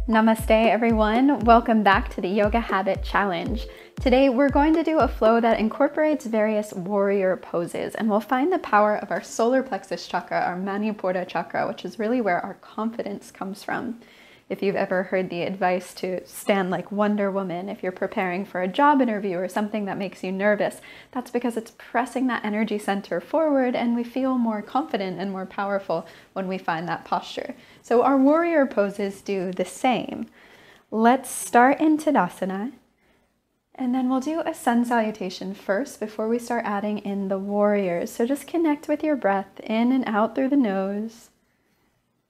Namaste everyone, welcome back to the Yoga Habit Challenge. Today we're going to do a flow that incorporates various warrior poses, and we'll find the power of our solar plexus chakra, our Manipura chakra, which is really where our confidence comes from. If you've ever heard the advice to stand like Wonder Woman if you're preparing for a job interview or something that makes you nervous, that's because it's pressing that energy center forward, and we feel more confident and more powerful when we find that posture. So our warrior poses do the same. Let's start in Tadasana, and then we'll do a sun salutation first before we start adding in the warriors. So just connect with your breath in and out through the nose,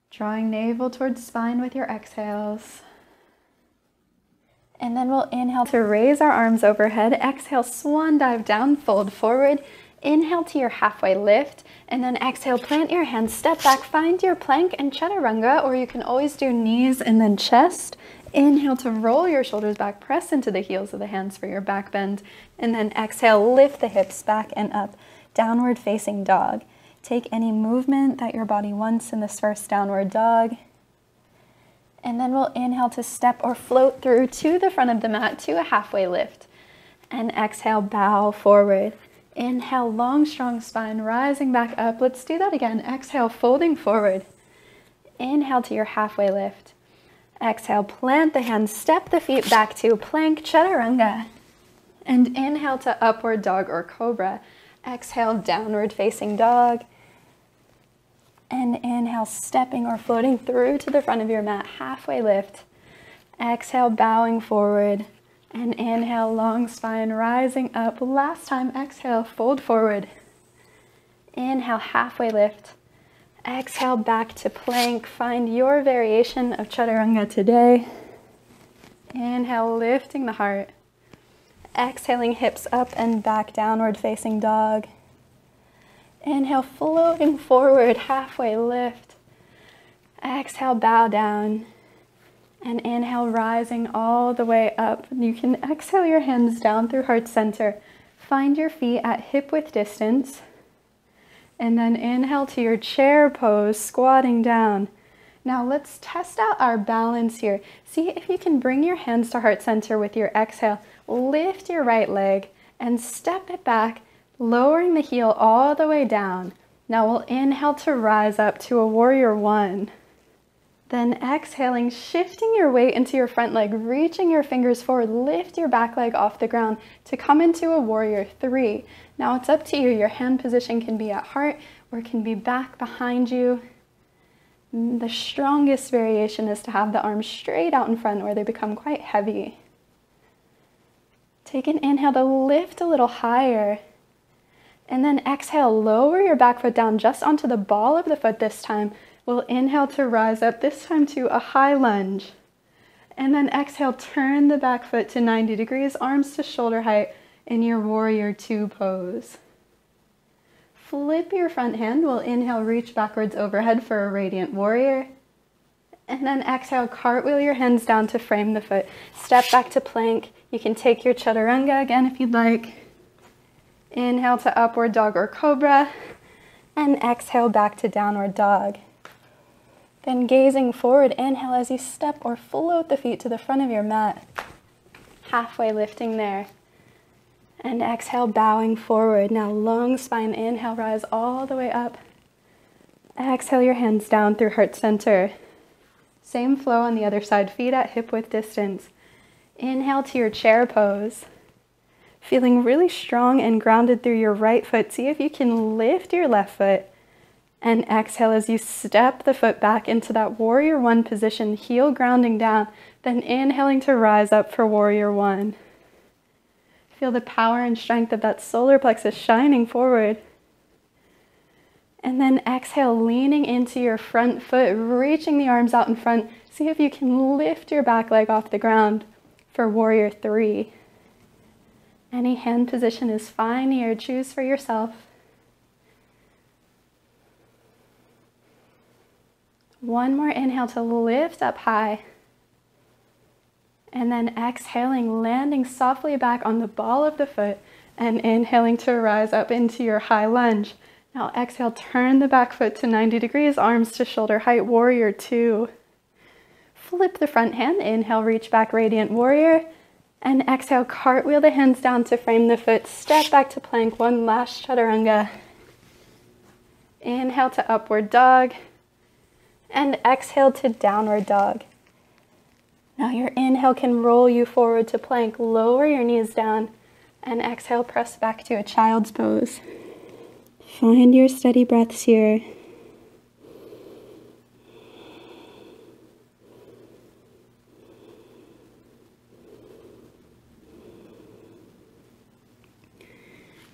drawing navel towards spine with your exhales. And then we'll inhale to raise our arms overhead. Exhale, swan dive down, fold forward. Inhale to your halfway lift, and then exhale, plant your hands, step back, find your plank and chaturanga, or you can always do knees and then chest. Inhale to roll your shoulders back, press into the heels of the hands for your back bend, and then exhale, lift the hips back and up, downward facing dog. Take any movement that your body wants in this first downward dog. And then we'll inhale to step or float through to the front of the mat to a halfway lift. And exhale, bow forward. Inhale, long, strong spine, rising back up. Let's do that again. Exhale, folding forward. Inhale to your halfway lift. Exhale, plant the hands, step the feet back to plank chaturanga. And inhale to upward dog or cobra. Exhale, downward facing dog. And inhale, stepping or floating through to the front of your mat, halfway lift. Exhale, bowing forward. And inhale, long spine, rising up. Last time, exhale, fold forward. Inhale, halfway lift. Exhale, back to plank. Find your variation of chaturanga today. Inhale, lifting the heart. Exhaling, hips up and back, downward facing dog. Inhale, floating forward, halfway lift. Exhale, bow down. And inhale, rising all the way up. You can exhale your hands down through heart center. Find your feet at hip width distance. And then inhale to your chair pose, squatting down. Now let's test out our balance here. See if you can bring your hands to heart center with your exhale. Lift your right leg and step it back, lowering the heel all the way down. Now we'll inhale to rise up to a warrior one. Then exhaling, shifting your weight into your front leg, reaching your fingers forward, lift your back leg off the ground to come into a warrior three. Now it's up to you. Your hand position can be at heart or it can be back behind you. The strongest variation is to have the arms straight out in front where they become quite heavy. Take an inhale to lift a little higher. And then exhale, lower your back foot down just onto the ball of the foot this time. We'll inhale to rise up, this time to a high lunge. And then exhale, turn the back foot to 90 degrees, arms to shoulder height in your warrior two pose. Flip your front hand. We'll inhale, reach backwards overhead for a radiant warrior. And then exhale, cartwheel your hands down to frame the foot. Step back to plank. You can take your chaturanga again if you'd like. Inhale to upward dog or cobra. And exhale back to downward dog. Then gazing forward, inhale as you step or float the feet to the front of your mat. Halfway lifting there. And exhale, bowing forward. Now long spine, inhale, rise all the way up. Exhale your hands down through heart center. Same flow on the other side, feet at hip width distance. Inhale to your chair pose. Feeling really strong and grounded through your right foot. See if you can lift your left foot. And exhale as you step the foot back into that warrior one position, heel grounding down, then inhaling to rise up for warrior one. Feel the power and strength of that solar plexus shining forward. And then exhale, leaning into your front foot, reaching the arms out in front. See if you can lift your back leg off the ground for warrior three. Any hand position is fine here, choose for yourself. One more inhale to lift up high. And then exhaling, landing softly back on the ball of the foot and inhaling to rise up into your high lunge. Now exhale, turn the back foot to 90 degrees, arms to shoulder height, warrior two. flip the front hand. Inhale, reach back, Radiant Warrior. And exhale, cartwheel the hands down to frame the foot. Step back to plank, one last chaturanga. Inhale to upward dog. And exhale to downward dog. Now your inhale can roll you forward to plank. Lower your knees down. And exhale, press back to a child's pose. Find your steady breaths here.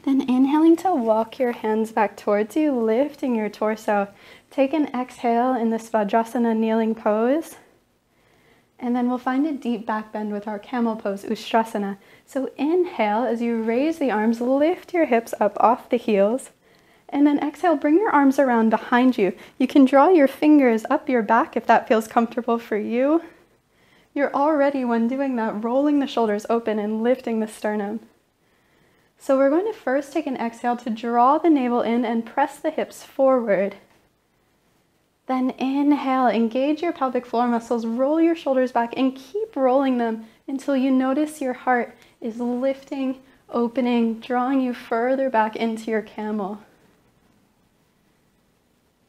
Then inhaling to walk your hands back towards you, lifting your torso. Take an exhale in this Vajrasana kneeling pose. And then we'll find a deep back bend with our camel pose, Ustrasana. So inhale as you raise the arms, lift your hips up off the heels. And then exhale, bring your arms around behind you. You can draw your fingers up your back if that feels comfortable for you. You're already, when doing that, rolling the shoulders open and lifting the sternum. So we're going to first take an exhale to draw the navel in and press the hips forward. Then inhale, engage your pelvic floor muscles, roll your shoulders back and keep rolling them until you notice your heart is lifting, opening, drawing you further back into your camel.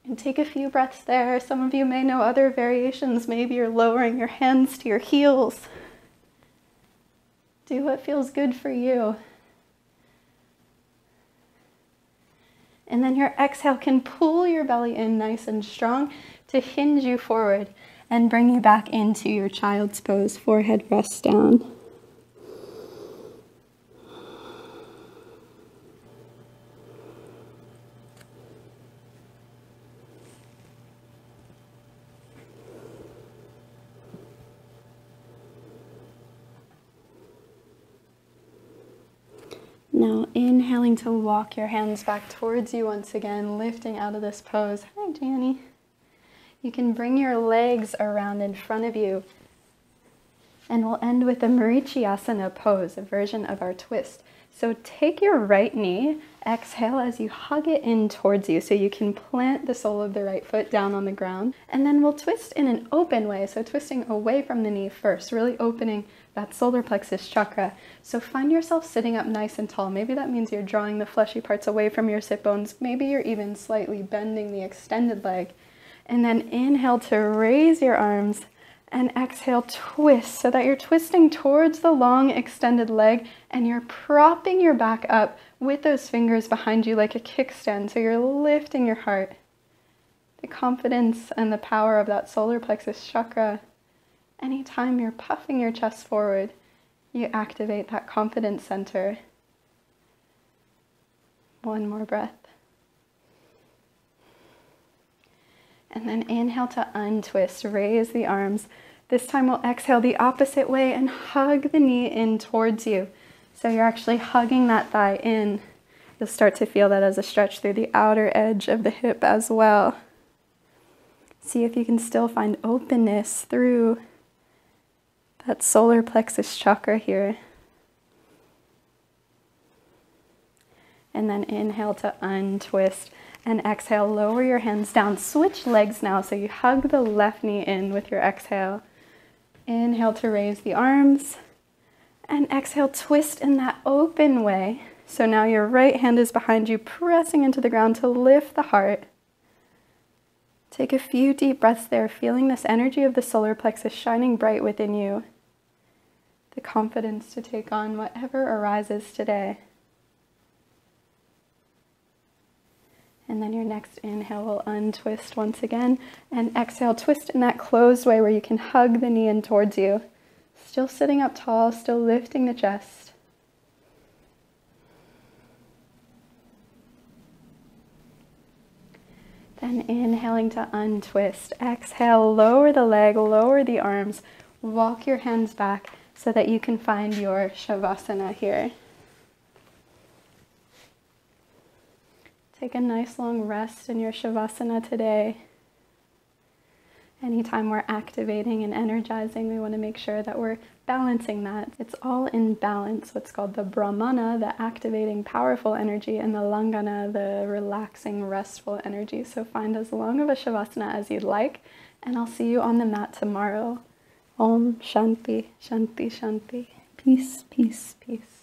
And take a few breaths there. Some of you may know other variations. Maybe you're lowering your hands to your heels. Do what feels good for you. And then your exhale can pull your belly in nice and strong to hinge you forward and bring you back into your child's pose. Forehead rests down. Now inhaling to walk your hands back towards you once again, lifting out of this pose. Hi, Janny. You can bring your legs around in front of you. And we'll end with the Marichyasana pose, a version of our twist. So take your right knee, exhale as you hug it in towards you so you can plant the sole of the right foot down on the ground. And then we'll twist in an open way, so twisting away from the knee first, really opening that solar plexus chakra. So find yourself sitting up nice and tall. Maybe that means you're drawing the fleshy parts away from your sit bones. Maybe you're even slightly bending the extended leg. And then inhale to raise your arms and exhale, twist so that you're twisting towards the long extended leg and you're propping your back up with those fingers behind you like a kickstand. So you're lifting your heart. The confidence and the power of that solar plexus chakra. Anytime you're puffing your chest forward, you activate that confidence center. One more breath. And then inhale to untwist, raise the arms. This time we'll exhale the opposite way and hug the knee in towards you. So you're actually hugging that thigh in. You'll start to feel that as a stretch through the outer edge of the hip as well. See if you can still find openness through that solar plexus chakra here. And then inhale to untwist. And exhale, lower your hands down. Switch legs now, so you hug the left knee in with your exhale. Inhale to raise the arms. And exhale, twist in that open way. So now your right hand is behind you, pressing into the ground to lift the heart. Take a few deep breaths there, feeling this energy of the solar plexus shining bright within you. The confidence to take on whatever arises today. And then your next inhale will untwist once again. And exhale, twist in that closed way where you can hug the knee in towards you. Still sitting up tall, still lifting the chest. Then inhaling to untwist. Exhale, lower the leg, lower the arms. Walk your hands back so that you can find your Shavasana here. Take a nice long rest in your Shavasana today. Anytime we're activating and energizing, we want to make sure that we're balancing that. It's all in balance, what's called the Brahmana, the activating, powerful energy, and the Langana, the relaxing, restful energy. So find as long of a Shavasana as you'd like, and I'll see you on the mat tomorrow. Om Shanti, Shanti, Shanti. Peace, peace, peace.